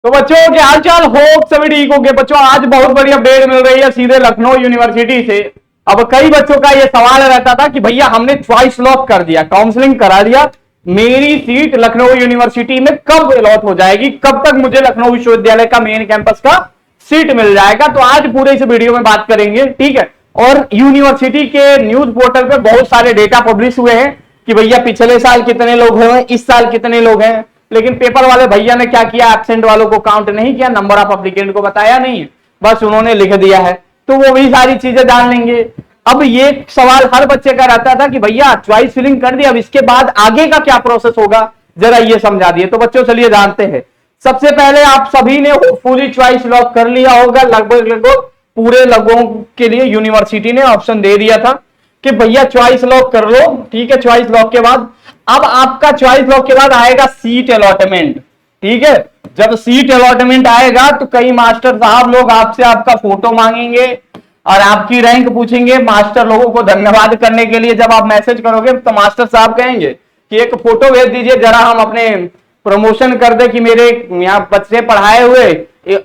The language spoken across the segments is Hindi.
तो बच्चों क्या हाल चाल, होप सभी ठीक होंगे। बच्चों आज बहुत बड़ी अपडेट मिल रही है सीधे लखनऊ यूनिवर्सिटी से। अब कई बच्चों का यह सवाल रहता था कि भैया हमने चॉइस लॉक कर दिया, काउंसलिंग करा दिया, मेरी सीट लखनऊ यूनिवर्सिटी में कब अलॉट हो जाएगी, कब तक मुझे लखनऊ विश्वविद्यालय का मेन कैंपस का सीट मिल जाएगा। तो आज पूरे इस वीडियो में बात करेंगे, ठीक है। और यूनिवर्सिटी के न्यूज पोर्टल पे बहुत सारे डेटा पब्लिश हुए हैं कि भैया पिछले साल कितने लोग हैं, इस साल कितने लोग हैं। लेकिन पेपर वाले भैया ने क्या किया, एब्सेंट वालों को काउंट नहीं किया, नंबर ऑफ एप्लीकेंट को बताया नहीं, बस उन्होंने लिख दिया है। तो वो भी सारी चीजें जान लेंगे। अब ये सवाल हर बच्चे का रहता था कि भैया चॉइस फिलिंग कर दिया, अब इसके बाद आगे का क्या प्रोसेस होगा, जरा ये समझा दिए। तो बच्चों चलिए जानते हैं। सबसे पहले आप सभी ने फुली चॉइस लॉक कर लिया होगा, लगभग पूरे लोगों के लिए यूनिवर्सिटी ने ऑप्शन दे दिया था कि भैया चॉइस लॉक कर लो, ठीक है। चॉइस लॉक के बाद अब आपका चॉइस लॉक के बाद आएगा सीट अलॉटमेंट, ठीक है। जब सीट अलॉटमेंट आएगा तो कई मास्टर साहब लोग आपसे आपका फोटो मांगेंगे और आपकी रैंक पूछेंगे। मास्टर लोगों को धन्यवाद करने के लिए जब आप मैसेज करोगे तो मास्टर साहब कहेंगे कि एक फोटो भेज दीजिए, जरा हम अपने प्रमोशन कर दे कि मेरे यहाँ बच्चे पढ़ाए हुए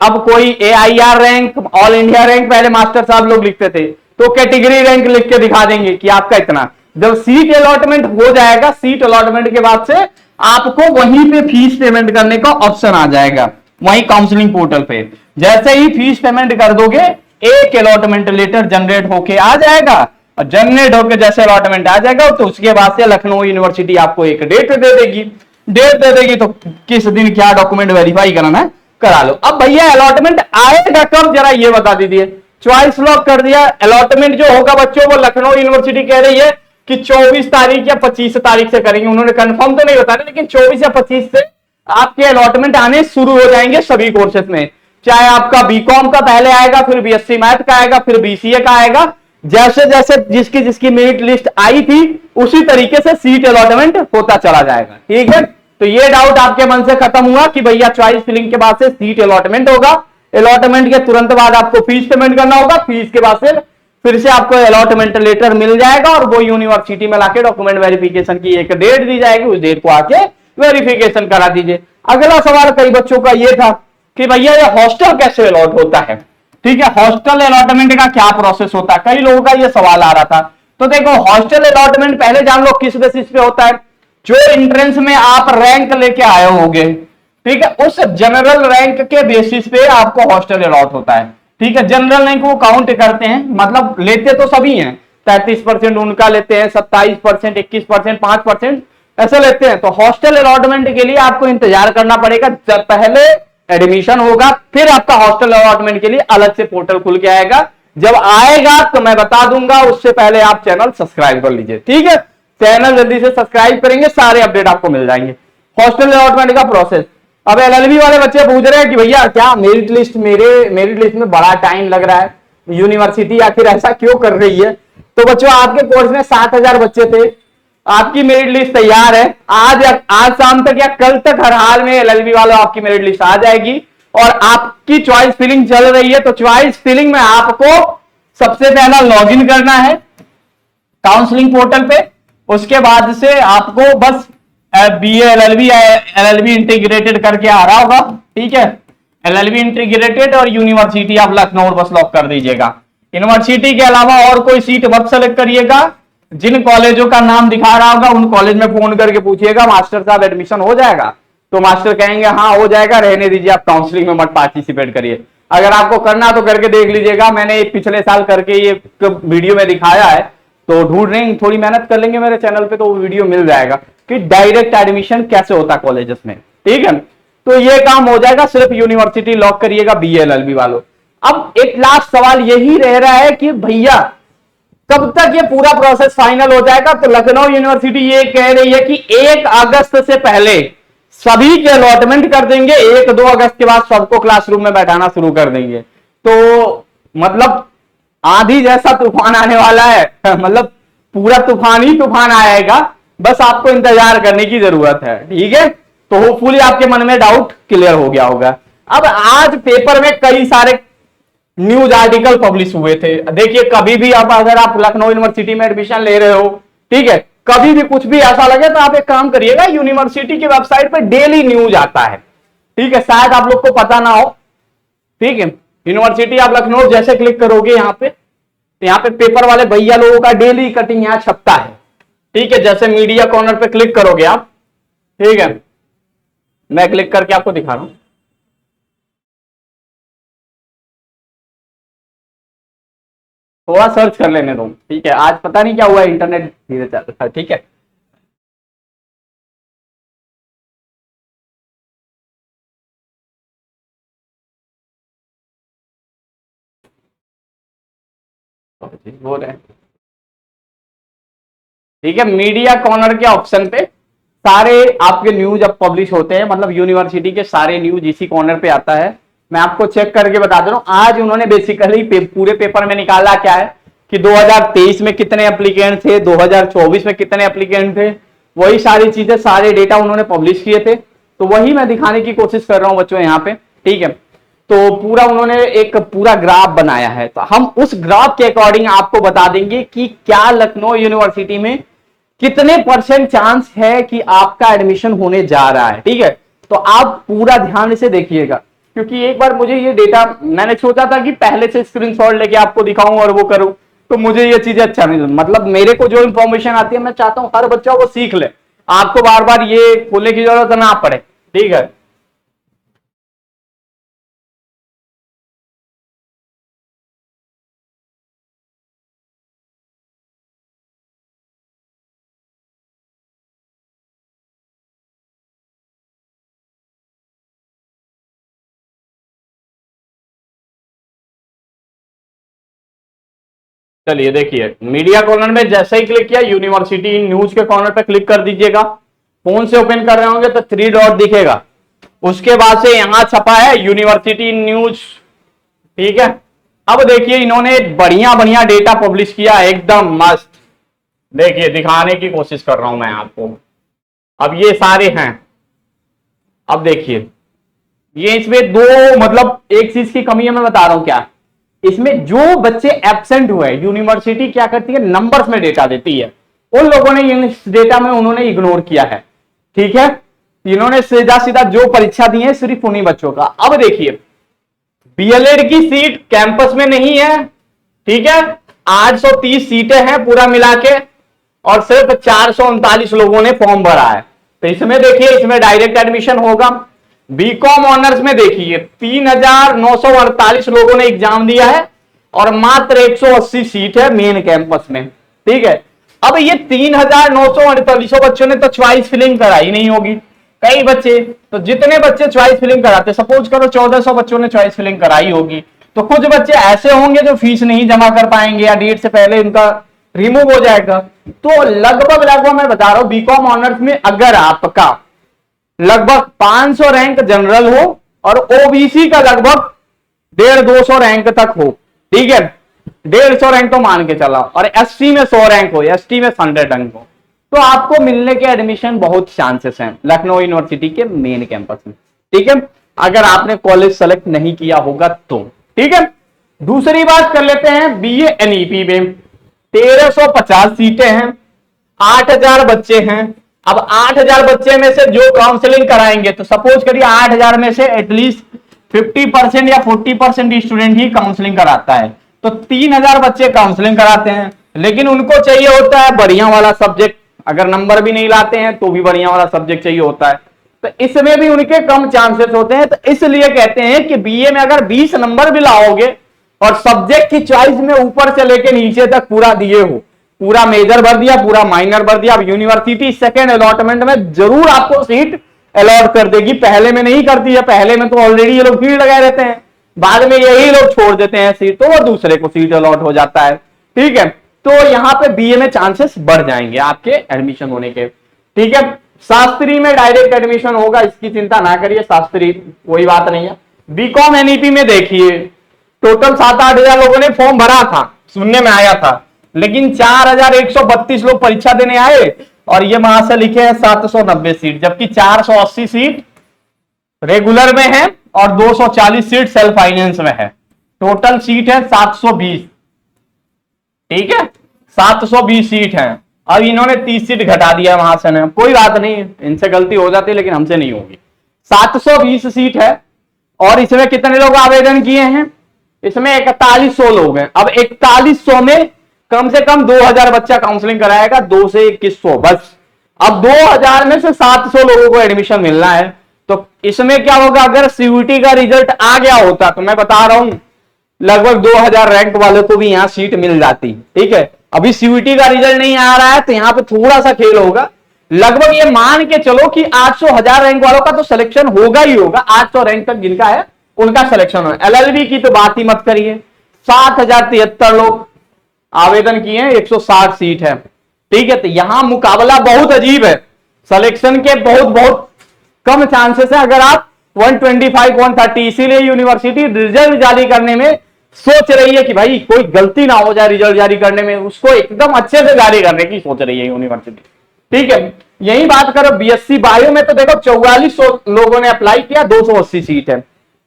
अब कोई AIR rank, all India rank पहले मास्टर साहब लोग लिखते थे, तो कैटेगरी रैंक लिख के दिखा देंगे कि आपका इतना। जब सीट अलॉटमेंट हो जाएगा, सीट अलॉटमेंट के बाद से आपको वहीं पे फीस पेमेंट करने का ऑप्शन आ जाएगा, वहीं काउंसलिंग पोर्टल पे। जैसे ही फीस पेमेंट कर दोगे, एक अलॉटमेंट लेटर जनरेट होके आ जाएगा, और जनरेट होकर जैसे अलॉटमेंट आ जाएगा तो उसके बाद से लखनऊ यूनिवर्सिटी आपको एक डेट दे देगी। डेट दे देगी तो किस दिन क्या डॉक्यूमेंट वेरीफाई कराना है करा लो। अब भैया अलॉटमेंट आएगा कब, जरा ये बता दीजिए। चॉइस लॉक कर दिया, अलॉटमेंट जो होगा बच्चों वो लखनऊ यूनिवर्सिटी कह रही है कि 24 तारीख या 25 तारीख से करेंगे। उन्होंने कंफर्म तो नहीं बता रहे, लेकिन 24 या 25 से आपके अलॉटमेंट आने शुरू हो जाएंगे सभी कोर्सेज में। चाहे आपका बीकॉम का पहले आएगा, फिर BSc मैथ का आएगा, फिर BCA का आएगा। जैसे जैसे जिसकी जिसकी मेरिट लिस्ट आई थी उसी तरीके से सीट अलॉटमेंट होता चला जाएगा, ठीक है। तो ये डाउट आपके मन से खत्म हुआ कि भैया चॉइस फिलिंग के बाद से सीट अलॉटमेंट होगा, अलॉटमेंट के तुरंत बाद आपको फीस पेमेंट करना होगा, फीस के बाद से फिर से आपको अलॉटमेंट लेटर मिल जाएगा और वो यूनिवर्सिटी में लाके डॉक्यूमेंट वेरिफिकेशन की एक डेट दी जाएगी, उस डेट को आके वेरिफिकेशन करा दीजिए। अगला सवाल कई बच्चों का ये था कि भैया ये हॉस्टल कैसे अलॉट होता है, ठीक है। हॉस्टल अलॉटमेंट का क्या प्रोसेस होता है, कई लोगों का ये सवाल आ रहा था। तो देखो हॉस्टल अलॉटमेंट पहले जान लो किस बेसिस पे होता है। जो एंट्रेंस में आप रैंक लेके आए होगे, ठीक है, उस जनरल रैंक के बेसिस पे आपको हॉस्टल अलॉट होता है, ठीक है। जनरल रैंक वो काउंट करते हैं, मतलब लेते तो सभी हैं, 33% उनका लेते हैं, 27%, 21%, 5% ऐसे लेते हैं। तो हॉस्टल अलॉटमेंट के लिए आपको इंतजार करना पड़ेगा, जब पहले एडमिशन होगा फिर आपका हॉस्टल अलॉटमेंट के लिए अलग से पोर्टल खुल के आएगा। जब आएगा तो मैं बता दूंगा, उससे पहले आप चैनल सब्सक्राइब कर लीजिए, ठीक है। चैनल जल्दी से सब्सक्राइब करेंगे, सारे अपडेट आपको मिल जाएंगे। हॉस्टल अलॉटमेंट का प्रोसेस। अब LLB वाले बच्चे पूछ रहे हैं कि भैया क्या मेरिट लिस्ट में बड़ा टाइम लग रहा है, यूनिवर्सिटी आखिर ऐसा क्यों कर रही है। तो बच्चों आपके कोर्स में 7000 बच्चे थे, आपकी मेरिट लिस्ट तैयार है। आज शाम तक या कल तक हर हाल में LLB वालों आपकी मेरिट लिस्ट आ जाएगी और आपकी चॉइस फिलिंग चल रही है। तो चॉइस फिलिंग में आपको सबसे पहला लॉगिन करना है काउंसलिंग पोर्टल पे, उसके बाद से आपको बस BA LLB इंटीग्रेटेड करके आ रहा होगा, ठीक है। LLB इंटीग्रेटेड और यूनिवर्सिटी आप लखनऊ बस लॉक कर दीजिएगा। यूनिवर्सिटी के अलावा और कोई सीट मत सेलेक्ट करिएगा। जिन कॉलेजों का नाम दिखा रहा होगा उन कॉलेज में फोन करके पूछिएगा मास्टर साहब एडमिशन हो जाएगा, तो मास्टर कहेंगे हाँ हो जाएगा, रहने दीजिए, आप काउंसलिंग में मत पार्टिसिपेट करिए। अगर आपको करना तो करके देख लीजिएगा, मैंने पिछले साल करके ये वीडियो में दिखाया है, तो ढूंढ रहे हैं, थोड़ी मेहनत कर लेंगे मेरे चैनल पे तो वो वीडियो मिल जाएगा कि डायरेक्ट एडमिशन कैसे होता है कॉलेजेस में, ठीक है। तो ये काम हो जाएगा, सिर्फ यूनिवर्सिटी लॉक करिएगा BA LLB वालों। अब एक लास्ट सवाल यही रह रहा है कि भैया कब तक ये पूरा प्रोसेस फाइनल हो जाएगा। तो लखनऊ यूनिवर्सिटी ये कह रही है कि 1 अगस्त से पहले सभी के अलॉटमेंट कर देंगे, 1-2 अगस्त के बाद सबको क्लासरूम में बैठाना शुरू कर देंगे। तो मतलब आंधी जैसा तूफान आने वाला है, मतलब पूरा तूफान ही तूफान आएगा, बस आपको इंतजार करने की जरूरत है, ठीक है। तो होपफुली आपके मन में डाउट क्लियर हो गया होगा। अब आज पेपर में कई सारे न्यूज आर्टिकल पब्लिश हुए थे। देखिए कभी भी आप अगर आप लखनऊ यूनिवर्सिटी में एडमिशन ले रहे हो, ठीक है, कभी भी कुछ भी ऐसा लगे तो आप एक काम करिएगा, यूनिवर्सिटी की वेबसाइट पे डेली न्यूज आता है, ठीक है, शायद आप लोग को पता ना हो। ठीक है, यूनिवर्सिटी ऑफ लखनऊ जैसे क्लिक करोगे यहाँ पे, तो यहाँ पे पेपर वाले भैया लोगों का डेली कटिंग यहाँ छपता है। ठीक है, जैसे मीडिया कॉर्नर पे क्लिक करोगे आप, ठीक है, मैं क्लिक करके आपको दिखा रहा हूं। थोड़ा सर्च कर लेने दो, ठीक है, आज पता नहीं क्या हुआ, इंटरनेट धीरे चल रहा है। ठीक है, बोल रहे हैं। ठीक है, मीडिया कॉर्नर के ऑप्शन पे सारे आपके न्यूज अब पब्लिश होते हैं, मतलब यूनिवर्सिटी के सारे न्यूज इसी कॉर्नर पे आता है। मैं आपको चेक करके बता दे रहा हूं, आज उन्होंने बेसिकली पूरे पेपर में निकाला क्या है कि 2023 में कितने एप्लीकेंट थे, 2024 में कितने एप्लीकेंट थे, वही सारी चीजें, सारे डेटा उन्होंने पब्लिश किए थे। तो वही मैं दिखाने की कोशिश कर रहा हूं बच्चों यहाँ पे। ठीक है, तो पूरा उन्होंने एक पूरा ग्राफ बनाया है, तो हम उस ग्राफ के अकॉर्डिंग आपको बता देंगे कि क्या लखनऊ यूनिवर्सिटी में कितने परसेंट चांस है कि आपका एडमिशन होने जा रहा है। ठीक है, तो आप पूरा ध्यान से देखिएगा, क्योंकि एक बार मुझे ये डेटा, मैंने सोचा था कि पहले से स्क्रीनशॉट लेके आपको दिखाऊं और वो करूं, तो मुझे ये चीजें अच्छा नहीं, मतलब मेरे को जो इंफॉर्मेशन आती है मैं चाहता हूं हर बच्चा वो सीख ले, आपको बार बार ये खोलने की जरूरत ना पड़े। ठीक है, चलिए देखिए, मीडिया कॉर्नर में जैसे ही क्लिक किया, यूनिवर्सिटी न्यूज के कॉर्नर पे क्लिक कर दीजिएगा। फोन से ओपन कर रहे होंगे तो 3 डॉट दिखेगा, उसके बाद से यहां छपा है यूनिवर्सिटी न्यूज। ठीक है, अब देखिए इन्होंने बढ़िया बढ़िया डेटा पब्लिश किया, एकदम मस्त। देखिए, दिखाने की कोशिश कर रहा हूं मैं आपको। अब ये सारे हैं, अब देखिए ये इसमें दो, मतलब एक चीज की कमी है, मैं बता रहा हूं क्या, इसमें जो बच्चे एब्सेंट हुए यूनिवर्सिटी क्या करती है, नंबर्स में डेटा देती है, उन लोगों ने इस डेटा में उन्होंने इग्नोर किया है। ठीक है, इन्होंने सीधा सीधा जो परीक्षा दी है सिर्फ उन्हीं बच्चों का। अब देखिए, बीएलएड की सीट कैंपस में नहीं है। ठीक है, 830 सीटें हैं पूरा मिला के, और सिर्फ 439 लोगों ने फॉर्म भरा है। तो इसमें देखिए, इसमें डायरेक्ट एडमिशन होगा। बीकॉम ऑनर्स में देखिए 3948 लोगों ने एग्जाम दिया है, और मात्र 180 सीट है मेन कैंपस में। ठीक है, अब ये 3948 बच्चों ने तो च्वाइस फिलिंग कराई नहीं होगी, कई बच्चे, तो जितने बच्चे च्वाइस फिलिंग कराते, सपोज करो 1400 बच्चों ने च्वाइस फिलिंग कराई होगी, तो कुछ बच्चे ऐसे होंगे जो फीस नहीं जमा कर पाएंगे या डेट से पहले इनका रिमूव हो जाएगा। तो लगभग मैं बता रहा हूं, बीकॉम ऑनर्स में अगर आपका लगभग 500 रैंक जनरल हो और ओबीसी का लगभग 150-200 रैंक तक हो, ठीक है, 150 रैंक तो मान के चला, और एसटी में 100 रैंक हो, एसटी में 100 रैंक हो, तो आपको मिलने के एडमिशन बहुत चांसेस हैं लखनऊ यूनिवर्सिटी के मेन कैंपस में। ठीक है, अगर आपने कॉलेज सेलेक्ट नहीं किया होगा तो। ठीक है, दूसरी बात कर लेते हैं बीए एनईपी में। 1350 सीटें हैं, 8000 बच्चे हैं। अब 8000 बच्चे में से जो काउंसलिंग कराएंगे, तो सपोज करिए 8000 में से एटलीस्ट 50% या 40% स्टूडेंट ही काउंसलिंग कराता है, तो 3000 बच्चे काउंसलिंग कराते हैं, लेकिन उनको चाहिए होता है बढ़िया वाला सब्जेक्ट, अगर नंबर भी नहीं लाते हैं तो भी बढ़िया वाला सब्जेक्ट चाहिए होता है, तो इसमें भी उनके कम चांसेस होते हैं। तो इसलिए कहते हैं कि बीए में अगर 20 नंबर भी लाओगे और सब्जेक्ट की चॉइस में ऊपर से लेके नीचे तक पूरा दिए हो, पूरा मेजर भर दिया, पूरा माइनर भर दिया, अब यूनिवर्सिटी सेकेंड अलॉटमेंट में जरूर आपको सीट अलॉट कर देगी, पहले में नहीं करती है। पहले में तो ऑलरेडी ये लोग भीड़ लगाए रहते हैं, बाद में यही लोग छोड़ देते हैं सीट, तो वो दूसरे को सीट अलॉट हो जाता है। ठीक है, तो यहां पे बीए में चांसेस बढ़ जाएंगे आपके एडमिशन होने के। ठीक है, शास्त्री में डायरेक्ट एडमिशन होगा, इसकी चिंता ना करिए, शास्त्री कोई बात नहीं है। बीकॉम एनईपी में देखिए टोटल 7-8 हजार लोगों ने फॉर्म भरा था, सुनने में आया था, लेकिन 4132 लोग परीक्षा देने आए, और ये वहां से लिखे हैं 790 सीट, जबकि 480 सीट रेगुलर में है और 240 सीट सेल्फ फाइनेंस में है। टोटल सीट है 720। ठीक है, 720 सीट है, अब इन्होंने 30 सीट घटा दिया वहां से। कोई बात नहीं, इनसे गलती हो जाती है लेकिन हमसे नहीं होगी। 720 सीट है और इसमें कितने लोग आवेदन किए हैं? इसमें 4100 लोग हैं। अब 4100 में कम से कम 2000 बच्चा काउंसलिंग कराएगा, 2 से 2100 बस। अब 2000 में से 700 लोगों को एडमिशन मिलना है, तो इसमें क्या होगा? अगर सीयूटी का रिजल्ट आ गया होता तो मैं बता रहा हूं लगभग 2000 रैंक वालों को भी यहां सीट मिल जाती। ठीक है, अभी सीयूटी का रिजल्ट नहीं आ रहा है तो यहां पे थोड़ा सा खेल होगा। लगभग ये मान के चलो कि 800 रैंक वालों का तो सिलेक्शन होगा ही होगा। 800 रैंक तक जिनका है उनका सिलेक्शन हो। एलएलबी की तो बात ही मत करिए, 7073 लोग आवेदन किए हैं, 160 सीट है। ठीक है, तो यहां मुकाबला बहुत अजीब है, सिलेक्शन के बहुत बहुत कम चांसेस है। अगर आप 125 130, इसीलिए यूनिवर्सिटी रिजल्ट जारी करने में सोच रही है कि भाई कोई गलती ना हो जाए रिजल्ट जारी करने में, उसको एकदम अच्छे से जारी करने की सोच रही है यूनिवर्सिटी। ठीक है, यही बात करो बीएससी बायो में तो देखो 4400 लोगों ने अप्लाई किया, 280 सीट है।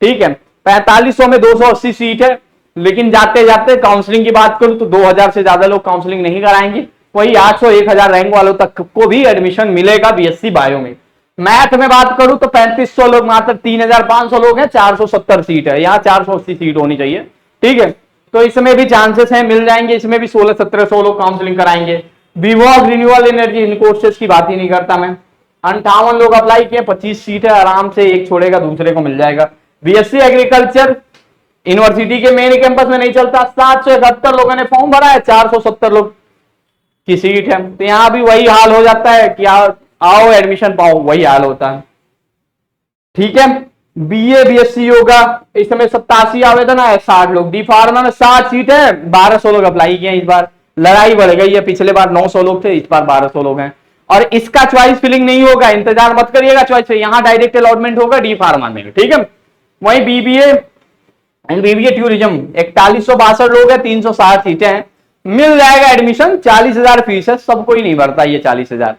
ठीक है, 4500 में 280 सीट है, लेकिन जाते जाते काउंसलिंग की बात करूं तो 2000 से ज्यादा लोग काउंसलिंग नहीं कराएंगे। वही 800 1000 रैंक वालों तक को भी एडमिशन मिलेगा बीएससी बायो में। मैथ में बात करूं तो 3500 लोग, मात्र 3500 लोग हैं, 470 सीट है। यहाँ 480 सीट होनी चाहिए। ठीक है, तो इसमें भी चांसेस हैं, मिल जाएंगे। इसमें भी 16-1700 लोग काउंसलिंग कराएंगे। विवॉग रिन्यूअल एनर्जी इन कोर्सेज की बात ही नहीं करता मैं, 58 लोग अप्लाई किए, 25 सीट है, आराम से एक छोड़ेगा दूसरे को मिल जाएगा। बीएससी एग्रीकल्चर यूनिवर्सिटी के मेन कैंपस में नहीं चलता, 771 लोगों ने फॉर्म भरा है, 470 लोग की सीट है। तो यहां भी वही हाल हो जाता है कि आओ एडमिशन पाओ, वही हाल होता है। ठीक है, बीए बीएससी योगा इस समय 87 आवेदन है, 60 लोग। डी फार्मा में 60 सीट है, 1200 लोग अप्लाई किए। इस बार लड़ाई बढ़ गई है, पिछले बार 900 लोग थे, इस बार 1200 लोग हैं। और इसका चॉइस फिलिंग नहीं होगा, इंतजार मत करिएगा चॉइस, यहां डायरेक्ट अलॉटमेंट होगा डी फार्मा में। ठीक है, वही बीबीए एंड बीबीए टूरिज्म 4162 लोग हैं, 360 सीटें हैं, मिल जाएगा एडमिशन। 40,000 फीस है, सब कोई नहीं भरता ये 40,000।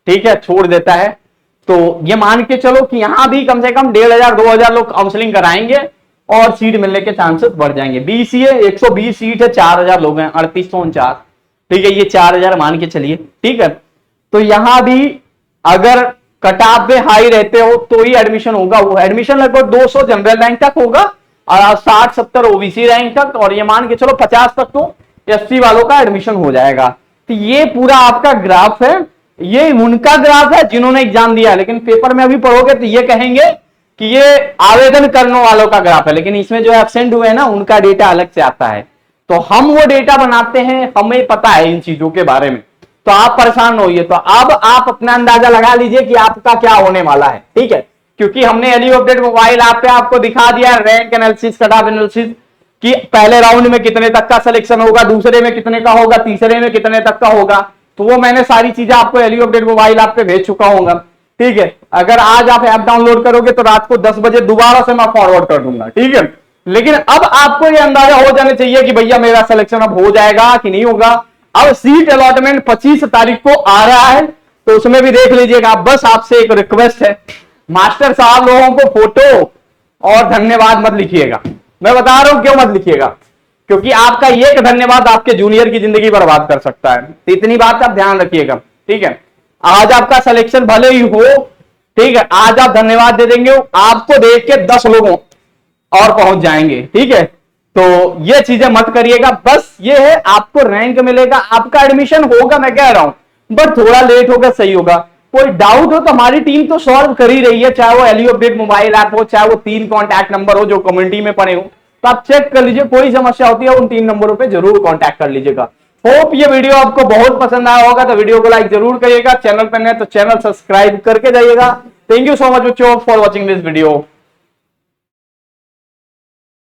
ठीक है, छोड़ देता है। तो ये मान के चलो कि यहां भी कम से कम 1500-2000 लोग काउंसलिंग कराएंगे और सीट मिलने के चांसेस बढ़ जाएंगे। बीसीए 120 सीट है, 4000 लोग हैं, 3849। ठीक है, ये 4000 मान के चलिए। ठीक है, तो यहां भी अगर कट ऑफ पे हाई रहते हो तो ही एडमिशन होगा। वो एडमिशन लगभग 200 जनरल रैंक तक होगा और 60-70 ओबीसी रैंक तक, और ये मान के चलो 50 तक तो एससी वालों का एडमिशन हो जाएगा। तो ये पूरा आपका ग्राफ है, ये उनका ग्राफ है जिन्होंने एग्जाम दिया, लेकिन पेपर में अभी पढ़ोगे तो ये कहेंगे कि ये आवेदन करने वालों का ग्राफ है, लेकिन इसमें जो एब्सेंट हुए हैं ना उनका डेटा अलग से आता है। तो हम वो डेटा बनाते हैं, हमें पता है इन चीजों के बारे में, तो आप परेशान होइए। तो अब आप अपना अंदाजा लगा लीजिए कि आपका क्या होने वाला है। ठीक है, क्योंकि हमने एलयू अपडेट मोबाइल ऐप पे आपको दिखा दिया rank analysis, cut off analysis कि पहले राउंड में कितने तक का सिलेक्शन होगा, दूसरे में कितने का होगा, तीसरे में कितने तक का होगा। तो वो मैंने सारी चीजें आपको एलयू अपडेट मोबाइल ऐप पे भेज चुका हूँ। ठीक है, अगर आज आप ऐप डाउनलोड करोगे तो रात को 10 बजे दोबारा से मैं फॉरवर्ड कर दूंगा। ठीक है, लेकिन अब आपको ये अंदाजा हो जाना चाहिए कि भैया मेरा सिलेक्शन अब हो जाएगा कि नहीं होगा। अब सीट अलॉटमेंट 25 तारीख को आ रहा है, तो उसमें भी देख लीजिएगा। बस आपसे एक रिक्वेस्ट है, मास्टर साहब लोगों को फोटो और धन्यवाद मत लिखिएगा। मैं बता रहा हूं क्यों मत लिखिएगा, क्योंकि आपका एक धन्यवाद आपके जूनियर की जिंदगी बर्बाद कर सकता है। तो इतनी बात आप ध्यान रखिएगा। ठीक है, आज आपका सिलेक्शन भले ही हो, ठीक है, आज आप धन्यवाद दे देंगे, आपको देख के 10 लोगों और पहुंच जाएंगे। ठीक है, तो ये चीजें मत करिएगा। बस ये है, आपको रैंक मिलेगा, आपका एडमिशन होगा, मैं कह रहा हूं, बट थोड़ा लेट होगा, सही होगा। कोई डाउट हो तो हमारी टीम तो सॉल्व कर ही रही है, चाहे वो एलयू अपडेट मोबाइल ऐप हो, चाहे वो 3 कॉन्टैक्ट नंबर हो जो कम्युनिटी में पड़े हो, तो आप चेक कर लीजिए। कोई समस्या होती है उन 3 नंबरों पे जरूर कॉन्टैक्ट कर लीजिएगा। होप ये वीडियो आपको बहुत पसंद आया होगा, तो वीडियो को लाइक जरूर करिएगा। चैनल पर नए तो चैनल सब्सक्राइब करके जाइएगा। थैंक यू सो मच बच्चों फॉर वॉचिंग दिस वीडियो।